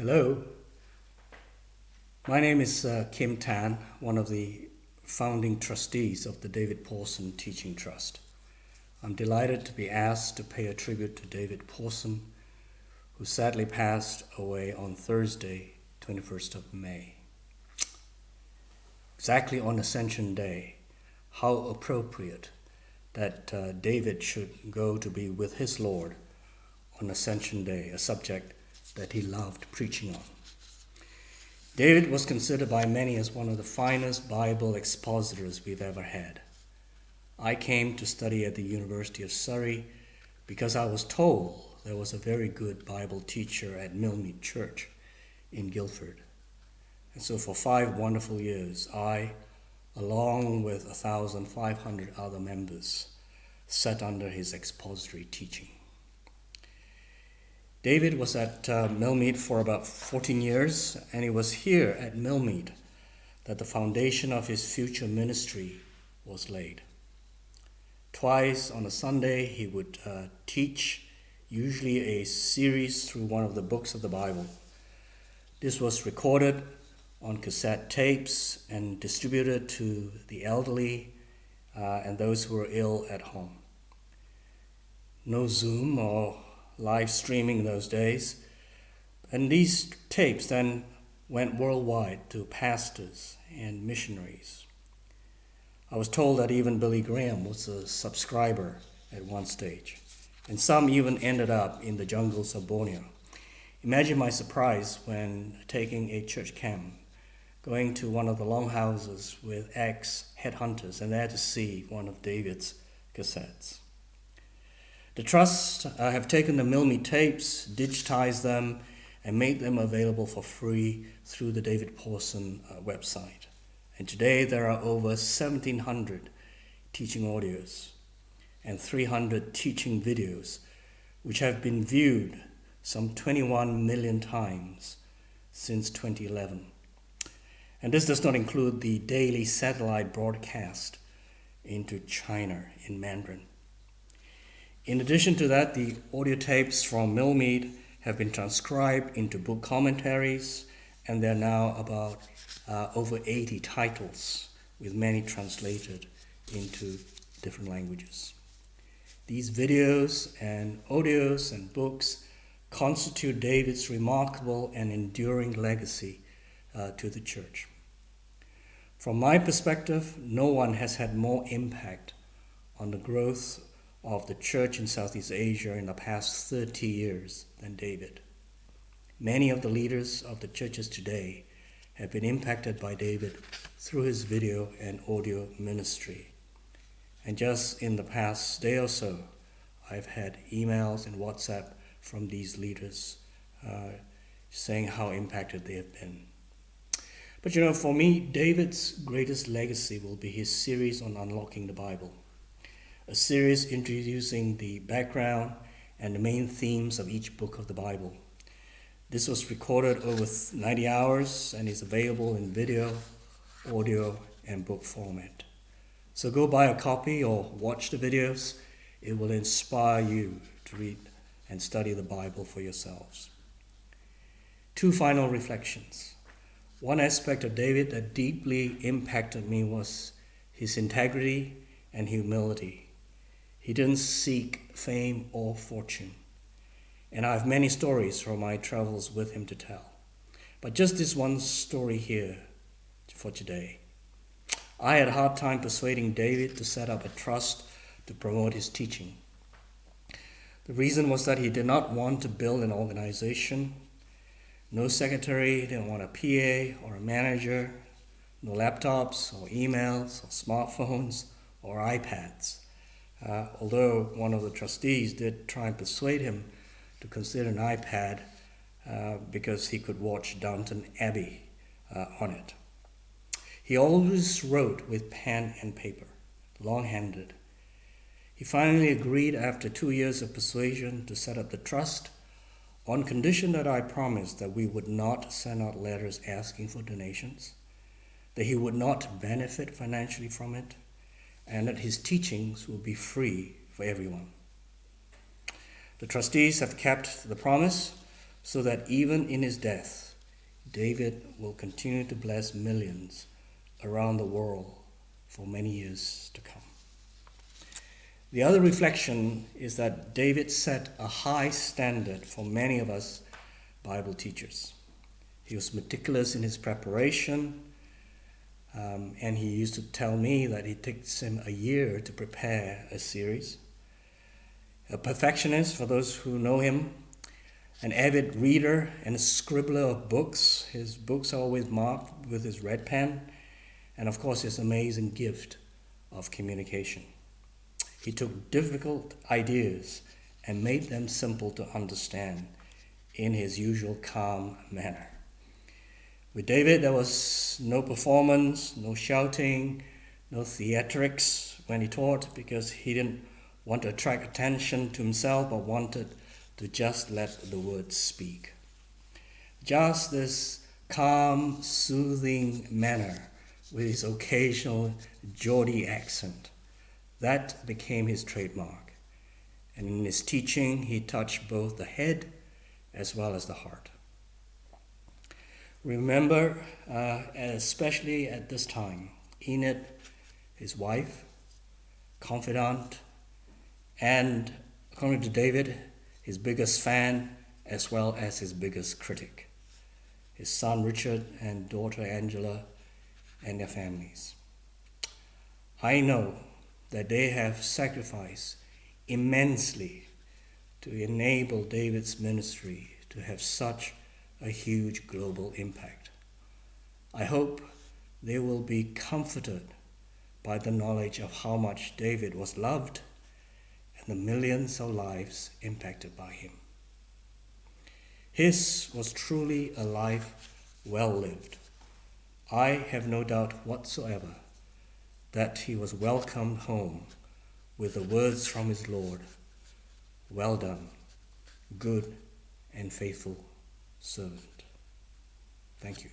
Hello, my name is Kim Tan, one of the founding trustees of the David Pawson Teaching Trust. I'm delighted to be asked to pay a tribute to David Pawson, who sadly passed away on Thursday, 21st of May. Exactly on Ascension Day, how appropriate that David should go to be with his Lord on Ascension Day, a subject that he loved preaching on. David was considered by many as one of the finest Bible expositors we've ever had. I came to study at the University of Surrey because I was told there was a very good Bible teacher at Millmead Church in Guildford. And so for 5 wonderful years, I, along with 1,500 other members, sat under his expository teaching. David was at Millmead for about 14 years, and it was here at Millmead that the foundation of his future ministry was laid. Twice on a Sunday, he would teach, usually a series through one of the books of the Bible. This was recorded on cassette tapes and distributed to the elderly and those who were ill at home. No Zoom or live streaming in those days, and these tapes then went worldwide to pastors and missionaries. I was told that even Billy Graham was a subscriber at one stage, and some even ended up in the jungles of Borneo. Imagine my surprise when taking a church camp, going to one of the longhouses with ex-headhunters, and there to see one of David's cassettes. The Trust have taken the Millmead tapes, digitized them, and made them available for free through the David Pawson website. And today there are over 1,700 teaching audios and 300 teaching videos, which have been viewed some 21 million times since 2011. And this does not include the daily satellite broadcast into China in Mandarin. In addition to that, the audio tapes from Millmead have been transcribed into book commentaries, and there are now about over 80 titles, with many translated into different languages. These videos and audios and books constitute David's remarkable and enduring legacy to the church. From my perspective, no one has had more impact on the growth of the church in Southeast Asia in the past 30 years than David. Many of the leaders of the churches today have been impacted by David through his video and audio ministry. And just in the past day or so, I've had emails and WhatsApp from these leaders saying how impacted they have been. But for me, David's greatest legacy will be his series on unlocking the Bible. A series introducing the background and the main themes of each book of the Bible. This was recorded over 90 hours and is available in video, audio, and book format. So go buy a copy or watch the videos. It will inspire you to read and study the Bible for yourselves. 2 final reflections. One aspect of David that deeply impacted me was his integrity and humility. He didn't seek fame or fortune. And I have many stories from my travels with him to tell. But just this one story here for today. I had a hard time persuading David to set up a trust to promote his teaching. The reason was that he did not want to build an organization. No secretary, didn't want a PA or a manager, no laptops or emails or smartphones or iPads. Although one of the trustees did try and persuade him to consider an iPad because he could watch Downton Abbey on it. He always wrote with pen and paper, long-handed. He finally agreed after 2 years of persuasion to set up the trust on condition that I promised that we would not send out letters asking for donations, that he would not benefit financially from it, and that his teachings will be free for everyone. The trustees have kept the promise, so that even in his death, David will continue to bless millions around the world for many years to come. The other reflection is that David set a high standard for many of us Bible teachers. He was meticulous in his preparation, and he used to tell me that it takes him a year to prepare a series. A perfectionist, for those who know him, an avid reader and a scribbler of books. His books are always marked with his red pen, and of course his amazing gift of communication. He took difficult ideas and made them simple to understand in his usual calm manner. With David, there was no performance, no shouting, no theatrics when he taught, because he didn't want to attract attention to himself, but wanted to just let the words speak. Just this calm, soothing manner with his occasional Geordie accent, that became his trademark. And in his teaching, he touched both the head as well as the heart. Remember, especially at this time, Enid, his wife, confidant, and according to David, his biggest fan as well as his biggest critic, his son Richard and daughter Angela and their families. I know that they have sacrificed immensely to enable David's ministry to have such a huge global impact. I hope they will be comforted by the knowledge of how much David was loved and the millions of lives impacted by him. His was truly a life well lived. I have no doubt whatsoever that he was welcomed home with the words from his Lord, "Well done, good and faithful servant." Thank you.